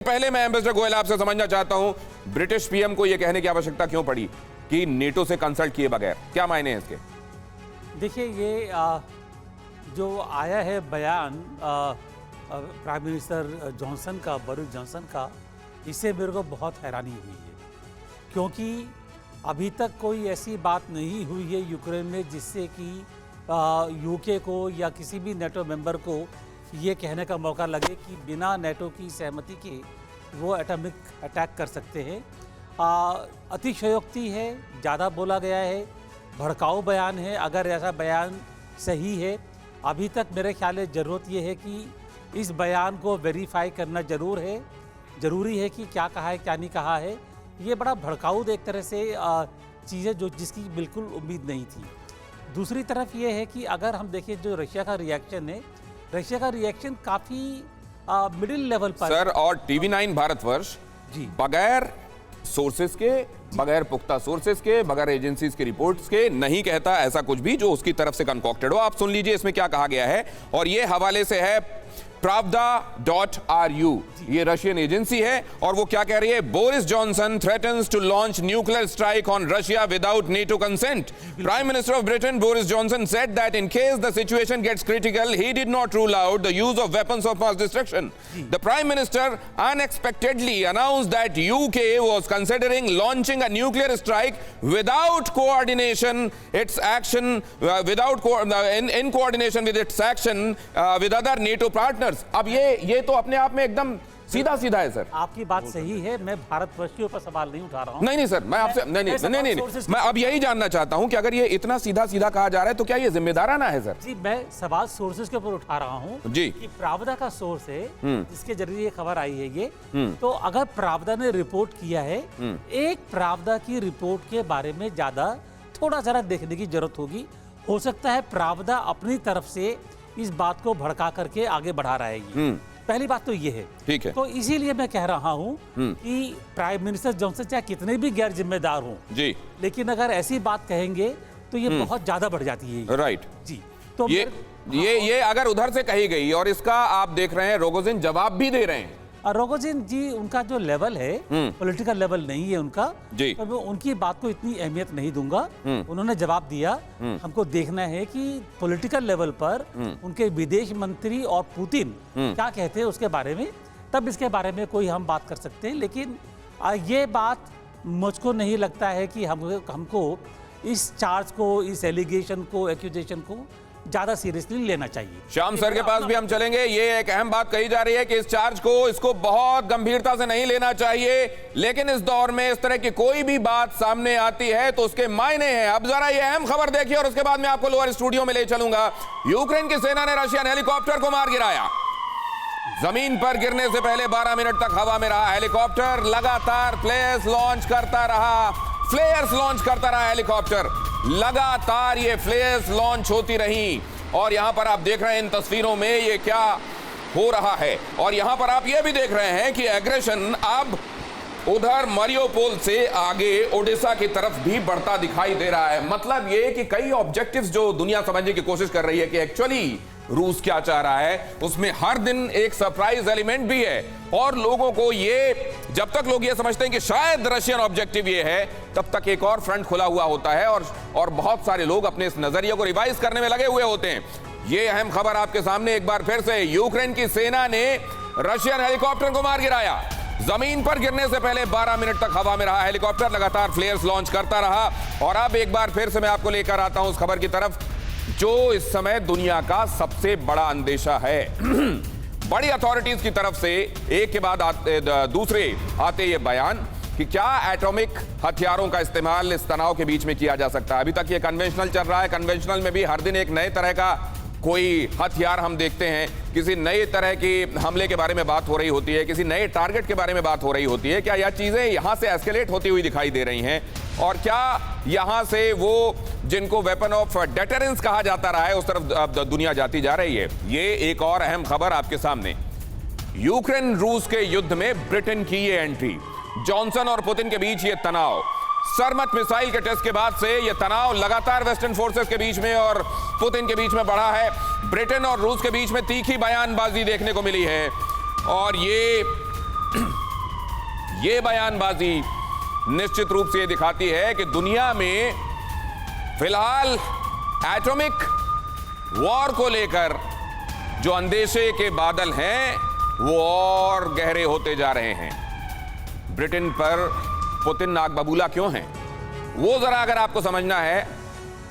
पहले मैं एम्बेसडर गोयल आपसे समझना चाहता हूं, ब्रिटिश पीएम को यह कहने की आवश्यकता क्यों पड़ी कि नेटो से कंसल्ट किए बगैर? क्या मायने हैं इसके? देखिए, ये जो आया है बयान प्राइम मिनिस्टर जॉनसन का, बोरिस जॉनसन का, इससे मेरे को बहुत हैरानी हुई है, क्योंकि अभी तक कोई ऐसी बात नहीं हुई है यूक्रेन में जिससे कि यूके को या किसी भी नेटो मेंबर को ये कहने का मौका लगे कि बिना नेटो की सहमति के वो एटॉमिक अटैक कर सकते हैं। अतिशयोक्ति है, ज़्यादा बोला गया है, भड़काऊ बयान है। अगर ऐसा बयान सही है, अभी तक मेरे ख्याल में ज़रूरत ये है कि इस बयान को वेरीफाई करना ज़रूरी है कि क्या कहा है क्या नहीं कहा है। ये बड़ा भड़काऊ एक तरह से चीज़ें जिसकी बिल्कुल उम्मीद नहीं थी। दूसरी तरफ ये है कि अगर हम देखें जो रशिया का रिएक्शन है, रशिया का रिएक्शन काफी मिडिल लेवल पर। सर, और टीवी9 भारतवर्ष जी बगैर सोर्सेस के, बगैर पुख्ता सोर्सेस के, बगैर एजेंसीज के रिपोर्ट्स के नहीं कहता ऐसा कुछ भी जो उसकी तरफ से कंकॉक्टेड हो। आप सुन लीजिए इसमें क्या कहा गया है, और ये हवाले से है pravda.ru, ये रशियन एजेंसी है, और वो क्या कह रही है? Boris Johnson threatens to launch nuclear strike on Russia without NATO consent. Prime minister of Britain Boris Johnson said that in case the situation gets critical, he did not rule out the use of weapons of mass destruction. The prime minister unexpectedly announced that UK was considering launching a nuclear strike without coordination, its action in coordination with its action with other NATO partners. अब ये तो अपने आप में एकदम सीधा सीधा है सर। आपकी बात सही है, मैं भारतवर्ष के ऊपर सवाल नहीं उठा रहा हूं। नहीं सर, मैं आपसे नहीं, मैं अब यही जानना चाहता हूं कि अगर ये इतना सीधा सीधा कहा जा रहा है तो क्या ये जिम्मेदाराना है सर? जी, मैं सवाल सोर्सेज के ऊपर उठा रहा हूं जी, कि pravda का सोर्स है जिसके जरिए ये खबर आई है। ये तो अगर pravda ने रिपोर्ट किया है, एक pravda की रिपोर्ट के बारे में ज्यादा थोड़ा जरा देखने की जरूरत होगी। हो सकता है pravda अपनी तरफ से इस बात को भड़का करके आगे बढ़ा रहा है। ये पहली बात तो ये है, ठीक है। तो इसीलिए मैं कह रहा हूं कि प्राइम मिनिस्टर जॉनसन चाहे कितने भी गैर जिम्मेदार हों जी, लेकिन अगर ऐसी बात कहेंगे तो ये बहुत ज्यादा बढ़ जाती है। राइट जी। तो ये अगर उधर से कही गई, और इसका आप देख रहे हैं रोगोजिन जवाब भी दे रहे हैं। रोगोजिन जी, उनका जो लेवल है पॉलिटिकल लेवल नहीं है उनका जी, तो मैं उनकी बात को इतनी अहमियत नहीं दूंगा। उन्होंने जवाब दिया। हमको देखना है कि पॉलिटिकल लेवल पर उनके विदेश मंत्री और पुतिन क्या कहते हैं उसके बारे में, तब इसके बारे में कोई हम बात कर सकते हैं। लेकिन ये बात मुझको नहीं लगता है कि हमको इस चार्ज को, इस एलिगेशन को, एक्यूजेशन को ज्यादा सीरियसली लेना चाहिए। श्याम सर के पास भी हम चलेंगे। ये एक अहम बात कही जा रही है कि इस चार्ज को, इसको बहुत गंभीरता से नहीं लेना चाहिए, लेकिन इस दौर में इस तरह की कोई भी बात सामने आती है तो उसके मायने हैं। अब जरा ये अहम खबर देखिए और उसके बाद मैं आपको लोअर स्टूडियो में ले चलूंगा। यूक्रेन की सेना ने रशियन हेलीकॉप्टर को मार गिराया। जमीन पर गिरने से पहले 12 मिनट तक हवा में रहा हेलीकॉप्टर। लगातार फ्लेयर्स लॉन्च करता रहा हेलीकॉप्टर। लगातार ये फ्लेयर्स लॉन्च होती रही, और यहां पर आप देख रहे हैं इन तस्वीरों में ये क्या हो रहा है। और यहां पर आप ये भी देख रहे हैं कि एग्रेशन अब उधर मारियोपोल से आगे ओडिशा की तरफ भी बढ़ता दिखाई दे रहा है। मतलब ये कि कई ऑब्जेक्टिव्स जो दुनिया समझने की कोशिश कर रही है कि एक्चुअली रूस क्या चाह रहा है, उसमें हर दिन एक सरप्राइज एलिमेंट भी है। और लोगों को ये, जब तक लोग ये समझते हैं कि शायद रशियन ऑब्जेक्टिव ये है, तब तक एक और फ्रंट खुला हुआ होता है, और बहुत सारे लोग अपने इस नजरिए को रिवाइज करने में लगे हुए होते हैं। ये अहम खबर आपके सामने एक बार फिर से। यूक्रेन की सेना ने रशियन हेलीकॉप्टर को मार गिराया। जमीन पर गिरने से पहले 12 मिनट तक हवा में रहा हेलीकॉप्टर, लगातार फ्लेयर्स लॉन्च करता रहा। और अब एक बार फिर से मैं आपको लेकर आता हूं उस खबर की तरफ जो इस समय दुनिया का सबसे बड़ा अंदेशा है। बड़ी अथॉरिटीज की तरफ से एक के बाद दूसरे आते ये बयान कि क्या एटॉमिक हथियारों का इस्तेमाल इस तनाव के बीच में किया जा सकता है। अभी तक ये कन्वेंशनल चल रहा है। कन्वेंशनल में भी हर दिन एक नए तरह का कोई हथियार हम देखते हैं, किसी नए तरह की हमले के बारे में बात हो रही होती है, किसी नए टारगेट के बारे में बात हो रही होती है। क्या यह चीजें यहां से एस्केलेट होती हुई दिखाई दे रही हैं, और क्या यहां से वो जिनको वेपन ऑफ डेटरेंस कहा जाता रहा है उस तरफ दुनिया जाती जा रही है? ये एक और अहम खबर आपके सामने। यूक्रेन रूस के युद्ध में ब्रिटेन की ये एंट्री, जॉनसन और पुतिन के बीच ये तनाव, सरमत मिसाइल के टेस्ट के बाद से यह तनाव लगातार वेस्टर्न फोर्सेस के बीच में और पुतिन के बीच में बढ़ा है। ब्रिटेन और रूस के बीच में तीखी बयानबाजी देखने को मिली है, और ये ये बयानबाजी निश्चित रूप से दिखाती है कि दुनिया में फिलहाल एटॉमिक वॉर को लेकर जो अंदेशे के बादल हैं वो और गहरे होते जा रहे हैं। ब्रिटेन पर पुतिन नाक बबूला क्यों हैं, वो जरा अगर आपको समझना है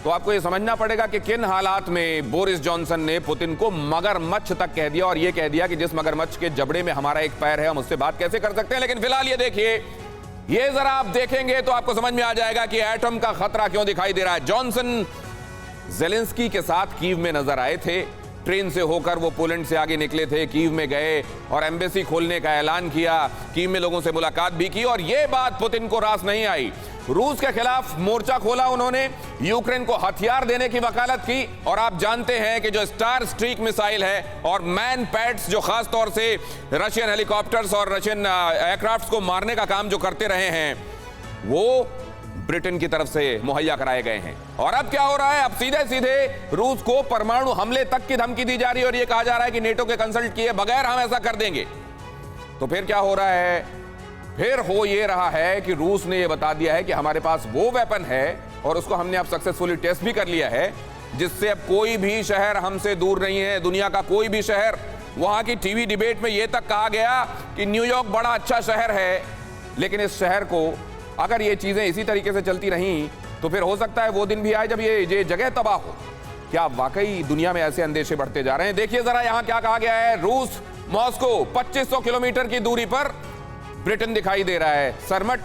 तो आपको यह समझना पड़ेगा कि किन हालात में बोरिस जॉनसन ने पुतिन को मगरमच्छ तक कह दिया और यह कह दिया कि जिस मगरमच्छ के जबड़े में हमारा एक पैर है हम उससे बात कैसे कर सकते हैं। लेकिन फिलहाल ये देखिए, ये जरा आप देखेंगे तो आपको समझ में आ जाएगा कि एटम का खतरा क्यों दिखाई दे रहा है। जॉनसन जेलेंस्की के साथ कीव में नजर आए थे, ट्रेन से होकर वो पोलैंड से आगे निकले थे, कीव में गए और एम्बेसी खोलने का ऐलान किया, कीव में लोगों से मुलाकात भी की और ये बात पुतिन को रास नहीं आई। रूस के खिलाफ मोर्चा खोला उन्होंने, यूक्रेन को हथियार देने की वकालत की और आप जानते हैं कि जो स्टार स्ट्रीक मिसाइल है और मैन पैड्स जो खास तौर से रशियन हेलीकॉप्टर्स और रशियन एयरक्राफ्ट्स को मारने का काम जो करते रहे हैं वो ब्रिटेन की तरफ से मुहैया कराए गए हैं। और अब क्या हो रहा है, अब सीधे सीधे रूस को परमाणु हमले तक की धमकी दी जा रही है और यह कहा जा रहा है कि नेटो के कंसल्ट किए बगैर हम ऐसा कर देंगे। तो फिर क्या हो रहा है, फिर हो ये रहा है कि रूस ने यह बता दिया है कि हमारे पास वो वेपन है और उसको हमने अब सक्सेसफुली टेस्ट भी कर लिया है, जिससे अब कोई भी शहर हमसे दूर नहीं है, दुनिया का कोई भी शहर। वहां की टीवी डिबेट में यह तक कहा गया कि न्यूयॉर्क बड़ा अच्छा शहर है, लेकिन इस शहर को अगर ये चीजें इसी तरीके से चलती रहीं तो फिर हो सकता है वो दिन भी आए जब ये जगह तबाह हो। क्या वाकई दुनिया में ऐसे अंदेशे बढ़ते जा रहे हैं? देखिए जरा यहां क्या कहा गया है। रूस मॉस्को 2500 किलोमीटर की दूरी पर ब्रिटेन दिखाई दे रहा है, सरमट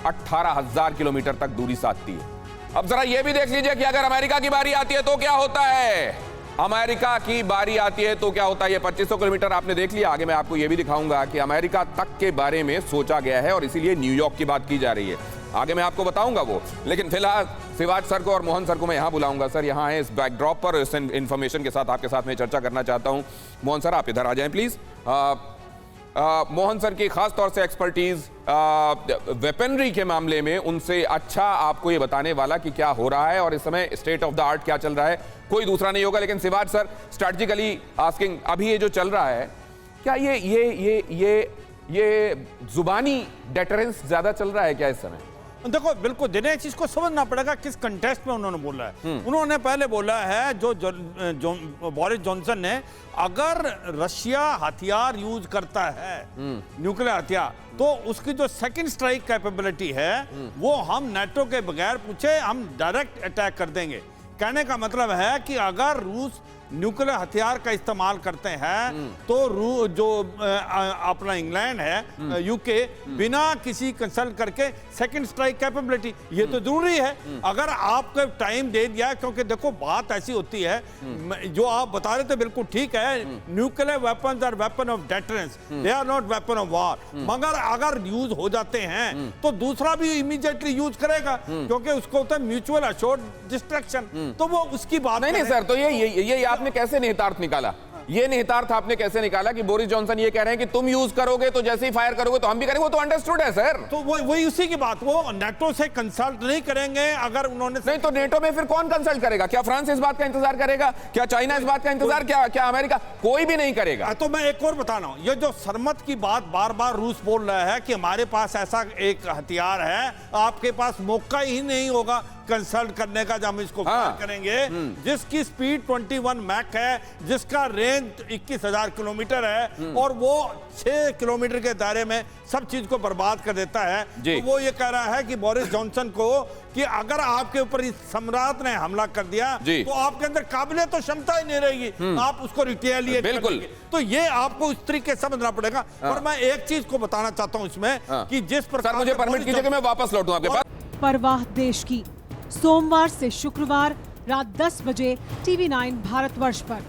18,000 किलोमीटर तक दूरी साधती है। अब जरा यह भी देख लीजिए कि अगर अमेरिका की बारी आती है तो क्या होता है। अमेरिका की बारी आती है तो क्या होता है। ये 2500 किलोमीटर आपने देख लिया, आगे मैं आपको यह भी दिखाऊंगा कि अमेरिका तक के बारे में सोचा गया है और इसीलिए न्यूयॉर्क की बात की जा रही है। आगे मैं आपको बताऊंगा वो, लेकिन फिलहाल शिवाज सर को और मोहन सर को मैं यहां बुलाऊंगा। सर यहां है, इस बैकड्रॉप पर इस इंफॉर्मेशन के साथ आपके साथ मैं चर्चा करना चाहता हूं। मोहन सर आप इधर आ जाएं प्लीज। मोहन सर की खास तौर से एक्सपर्टीज वेपनरी के मामले में, उनसे अच्छा आपको ये बताने वाला कि क्या हो रहा है और इस समय स्टेट ऑफ द आर्ट क्या चल रहा है कोई दूसरा नहीं होगा। लेकिन शिवाज सर, स्ट्रैटेजिकली आस्किंग, अभी ये जो चल रहा है क्या ये जुबानी डेटरेंस ज्यादा चल रहा है क्या इस समय? देखो बिल्कुल दिनेश, इसको समझना पड़ेगा किस कंटेक्स्ट में उन्होंने बोला है। उन्होंने पहले बोला है जो बोरिस जॉनसन ने, अगर रशिया हथियार यूज करता है, न्यूक्लियर हथियार, तो उसकी जो सेकंड स्ट्राइक कैपेबिलिटी है वो हम नेटो के बगैर पूछे हम डायरेक्ट अटैक कर देंगे। कहने का मतलब है कि अगर रूस न्यूक्लियर हथियार का इस्तेमाल करते हैं तो जो अपना इंग्लैंड है, यूके, बिना किसी कंसल्ट करके सेकंड स्ट्राइक कैपेबिलिटी, ये तो जरूरी है। अगर आपको टाइम दे दिया, क्योंकि देखो बात ऐसी होती है, जो आप बता रहे थे बिल्कुल ठीक है, nuclear weapons are weapon of deterrence, they are not weapon of war. मगर अगर यूज हो जाते हैं तो दूसरा भी इमीडिएटली यूज करेगा, क्योंकि उसको होता है म्यूचुअल अश्योर्ड डिस्ट्रक्शन। तो वो उसकी बात नहीं सर, तो ये आपने कैसे निहितार्थ निकाला? ये निहितार्थ आपने कैसे निकाला कि बोरिस जॉनसन ये कह रहे हैं कि तुम यूज करोगे तो जैसे ही फायर करोगे तो हम भी करेंगे? वो तो अंडरस्टूड है सर। तो वही उसी की बात, वो नेटो से कंसल्ट नहीं करेंगे। अगर उन्होंने नहीं तो नेटो में फिर कौन कंसल्ट करेगा? क्या फ्रांस इस बात का इंतजार करेगा? क्या चाइना इस बात का इंतजार? क्या अमेरिका? कोई भी नहीं करेगा। तो मैं एक और बता रहा हूं, ये जो सरमत की बात बार बार रूस बोल रहा है कि हमारे पास ऐसा एक हथियार है, आपके पास मौका ही नहीं होगा कंसल्ट करने का जब हम इसको फायर करेंगे, जिसकी स्पीड 21 मैक है, जिसका रेंज 21,000 किलोमीटर है और वो 6 किलोमीटर के दायरे में सब चीज को बर्बाद कर देता है। तो वो ये कह रहा है कि बोरिस जॉनसन को कि अगर आपके ऊपर इस सम्राट ने हमला कर दिया तो आपके अंदर काबिलियत तो क्षमता ही नहीं रहेगी, आप उसको रिटेलिएट करेंगे। तो ये आपको इस तरीके से समझना पड़ेगा। और मैं एक चीज को बताना चाहता हूं इसमें कि जिस प्रकार, मुझे परमिट कीजिए कि मैं वापस लौटूं आपके पास। परवाह देश की, सोमवार से शुक्रवार रात 10 बजे TV9 भारतवर्ष पर।